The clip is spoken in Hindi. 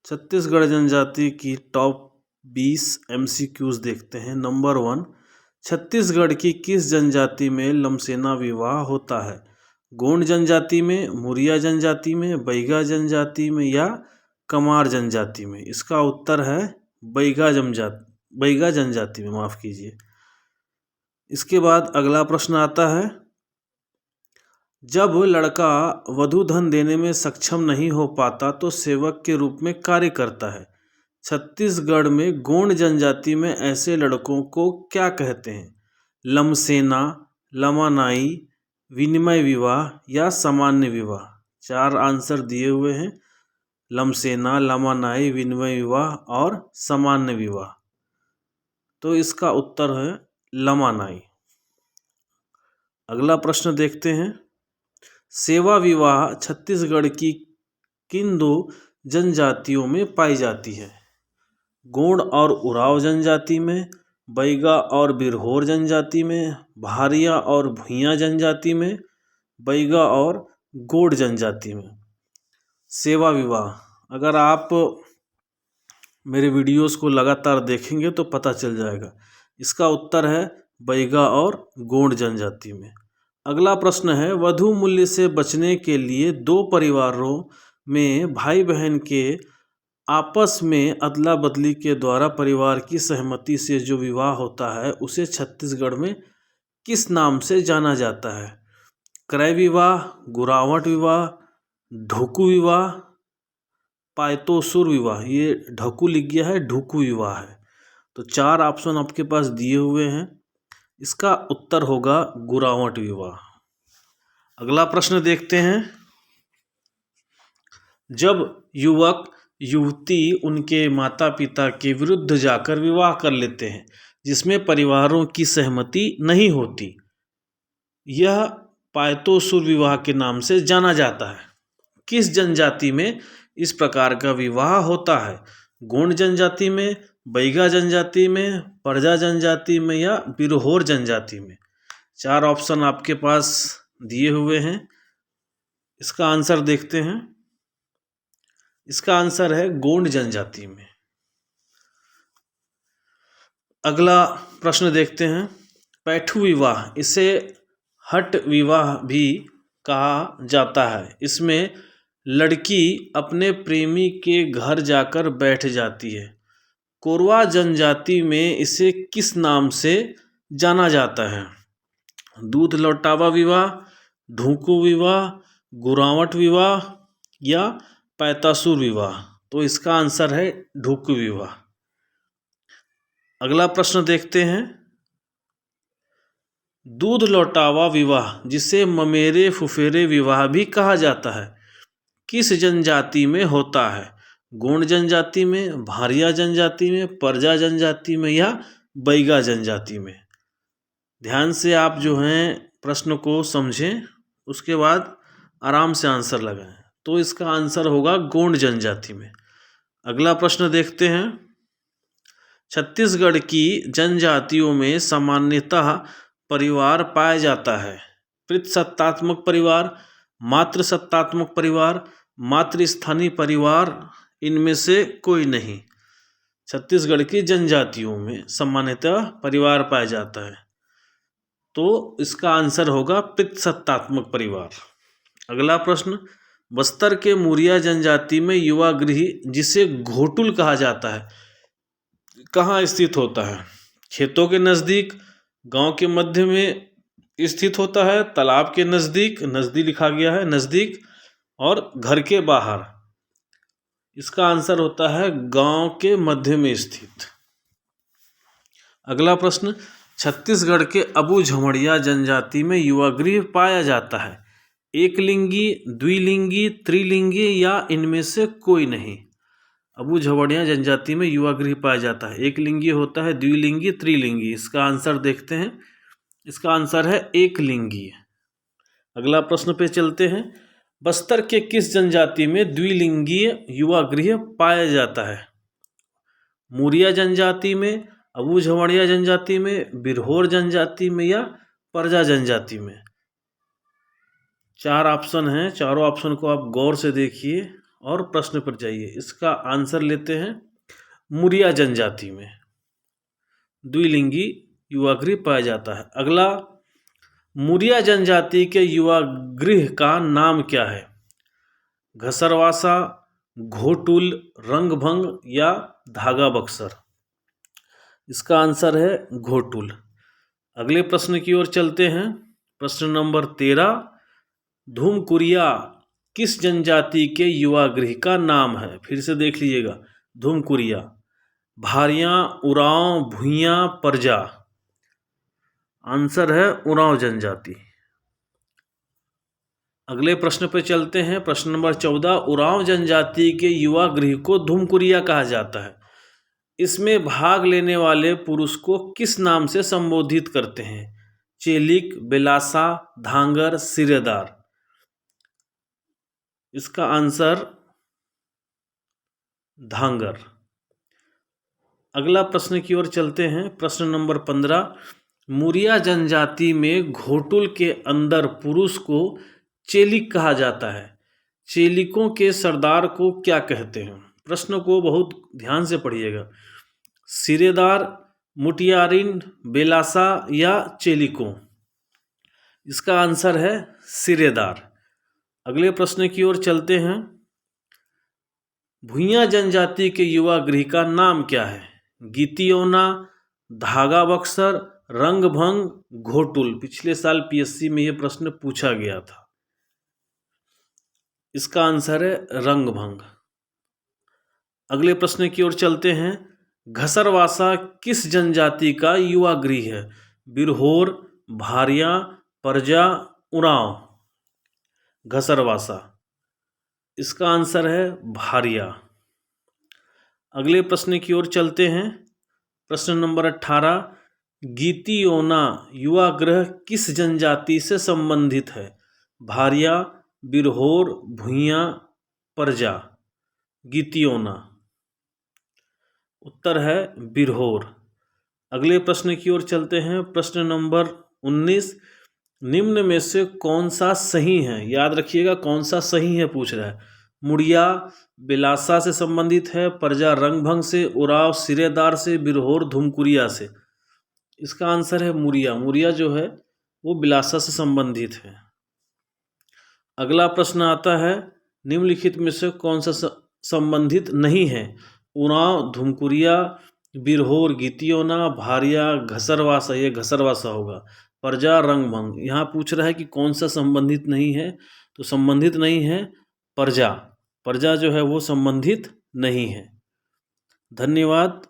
छत्तीसगढ़ जनजाति की टॉप 20 MCQs देखते हैं। नंबर 1, छत्तीसगढ़ की किस जनजाति में लमसेना विवाह होता है? गोंड जनजाति में, मुरिया जनजाति में, बैगा जनजाति में या कमार जनजाति में? इसका उत्तर है बैगा जनजाति में, माफ कीजिए। इसके बाद अगला प्रश्न आता है, जब लड़का वधू धन देने में सक्षम नहीं हो पाता तो सेवक के रूप में कार्य करता है। छत्तीसगढ़ में गोंड जनजाति में ऐसे लड़कों को क्या कहते हैं? लमसेना, लमानाई, विनिमय विवाह या सामान्य विवाह? 4 आंसर दिए हुए हैं, लमसेना, लमानाई, विनिमय विवाह और सामान्य विवाह। तो इसका उत्तर है लमानाई। अगला प्रश्न देखते हैं, सेवा विवाह छत्तीसगढ़ की किन 2 जनजातियों में पाई जाती है? गोंड और उराव जनजाति में, बैगा और बिरहोर जनजाति में, भारिया और भुइयां जनजाति में, बैगा और गोंड जनजाति में? सेवा विवाह, अगर आप मेरे वीडियोस को लगातार देखेंगे तो पता चल जाएगा। इसका उत्तर है बैगा और गोंड जनजाति में। अगला प्रश्न है, वधू मूल्य से बचने के लिए 2 परिवारों में भाई बहन के आपस में अदला बदली के द्वारा परिवार की सहमति से जो विवाह होता है उसे छत्तीसगढ़ में किस नाम से जाना जाता है? क्रय विवाह, गुरावट विवाह, ढोकू विवाह, पायतोसुर विवाह? ये ढकू लिख गया है, ढुकू विवाह है। तो 4 ऑप्शन आपके पास दिए हुए हैं, इसका उत्तर होगा गुरावट विवाह। अगला प्रश्न देखते हैं, जब युवक युवती उनके माता पिता के विरुद्ध जाकर विवाह कर लेते हैं जिसमें परिवारों की सहमति नहीं होती, यह पायतोसुर विवाह के नाम से जाना जाता है। किस जनजाति में इस प्रकार का विवाह होता है? गोंड जनजाति में, बैगा जनजाति में, परजा जनजाति में या बिरहोर जनजाति में? 4 ऑप्शन आपके पास दिए हुए हैं, इसका आंसर देखते हैं। इसका आंसर है गोंड जनजाति में। अगला प्रश्न देखते हैं, पैठू विवाह, इसे हट विवाह भी कहा जाता है। इसमें लड़की अपने प्रेमी के घर जाकर बैठ जाती है। कोरवा जनजाति में इसे किस नाम से जाना जाता है? दूध लौटावा विवाह, ढूकू विवाह, गुरावट विवाह या पैतासुर विवाह? तो इसका आंसर है ढूकू विवाह। अगला प्रश्न देखते हैं, दूध लौटावा विवाह जिसे ममेरे फुफेरे विवाह भी कहा जाता है किस जनजाति में होता है? गोंड जनजाति में, भारिया जनजाति में, परजा जनजाति में या बैगा जनजाति में? ध्यान से आप जो हैं प्रश्न को समझें, उसके बाद आराम से आंसर लगाएं। तो इसका आंसर होगा गोंड जनजाति में। अगला प्रश्न देखते हैं, छत्तीसगढ़ की जनजातियों में सामान्यतः परिवार पाया जाता है पितृसत्तात्मक परिवार, मातृसत्तात्मक परिवार, मातृस्थानीय परिवार, इनमें से कोई नहीं। छत्तीसगढ़ की जनजातियों में सामान्यतः परिवार पाया जाता है, तो इसका आंसर होगा पितृसत्तात्मक परिवार। अगला प्रश्न, बस्तर के मुरिया जनजाति में युवा गृह जिसे घोटुल कहा जाता है कहाँ स्थित होता है? खेतों के नज़दीक, गांव के मध्य में स्थित होता है, तालाब के नज़दीक, नज़दीक लिखा गया है नज़दीक, और घर के बाहर? इसका आंसर होता है गांव के मध्य में स्थित। अगला प्रश्न, छत्तीसगढ़ के अबू झमड़िया जनजाति में युवा गृह पाया जाता है एक लिंगी, द्विलिंगी, त्रिलिंगी या इनमें से कोई नहीं? अबू झमड़िया जनजाति में युवा गृह पाया जाता है, एक लिंगी होता है, द्विलिंगी, त्रिलिंगी? इसका आंसर देखते हैं, इसका आंसर है एक लिंगी। अगला प्रश्न पे चलते हैं, बस्तर के किस जनजाति में द्विलिंगीय युवा गृह पाया जाता है? मुरिया जनजाति में, अबू झमड़िया जनजाति में, बिरहोर जनजाति में या परजा जनजाति में? 4 ऑप्शन हैं, चारों ऑप्शन को आप गौर से देखिए और प्रश्न पर जाइए। इसका आंसर लेते हैं मुरिया जनजाति में द्विलिंगी युवा गृह पाया जाता है। अगला, मुरिया जनजाति के युवा गृह का नाम क्या है? घसरवासा, घोटुल, रंगभंग या धागा बक्सर? इसका आंसर है घोटुल। अगले प्रश्न की ओर चलते हैं। प्रश्न नंबर 13, धूमकुरिया किस जनजाति के युवा गृह का नाम है? फिर से देख लीजिएगा, धूमकुरिया, भारियां, उरांव, भुइयां, परजा? आंसर है उरांव जनजाति। अगले प्रश्न पर चलते हैं। प्रश्न नंबर 14, उरांव जनजाति के युवा गृह को धूमकुरिया कहा जाता है। इसमें भाग लेने वाले पुरुष को किस नाम से संबोधित करते हैं? चेलिक, बेलासा, धांगर, सिरेदार? इसका आंसर धांगर। अगला प्रश्न की ओर चलते हैं। प्रश्न नंबर 15, मुरिया जनजाति में घोटुल के अंदर पुरुष को चेलिक कहा जाता है। चेलिकों के सरदार को क्या कहते हैं? प्रश्न को बहुत ध्यान से पढ़िएगा। सिरेदार, मुटियारिन, बेलासा या चेलिकों? इसका आंसर है सिरेदार। अगले प्रश्न की ओर चलते हैं। भुइयां जनजाति के युवा गृह का नाम क्या है? गीतियोना, धागा बक्सर, रंगभंग, घोटुल? पिछले साल पीएससी में यह प्रश्न पूछा गया था। इसका आंसर है रंगभंग। अगले प्रश्न की ओर चलते हैं। घसरवासा किस जनजाति का युवा गृह है? बिरहोर, भारियां, परजा, उरांव? घसरवासा। इसका आंसर है भारिया। अगले प्रश्न की ओर चलते हैं। प्रश्न नंबर 18, गीतियोना युवा गृह किस जनजाति से संबंधित है? भारिया, बिरहोर, भुइयां, परजा? गीतियोना। उत्तर है बिरहोर। अगले प्रश्न की ओर चलते हैं। प्रश्न नंबर 19, निम्न में से कौन सा सही है? याद रखिएगा, कौन सा सही है पूछ रहा है। मुड़िया बेलासा से संबंधित है, परजा रंगभंग से, उराव सिरेदार से, बिरहोर धूमकुरिया से? इसका आंसर है मुरिया। मुरिया जो है वो बिलासा से संबंधित है। अगला प्रश्न आता है, निम्नलिखित में से कौन सा संबंधित नहीं है? उराव धूमकुरिया, बिरहोर गीतियोना, भारिया घसरवासा? ये घसरवासा होगा। परजा रंगभंग, यहाँ पूछ रहा है कि कौन सा संबंधित नहीं है, तो संबंधित नहीं है परजा। परजा जो है वो संबंधित नहीं है। धन्यवाद।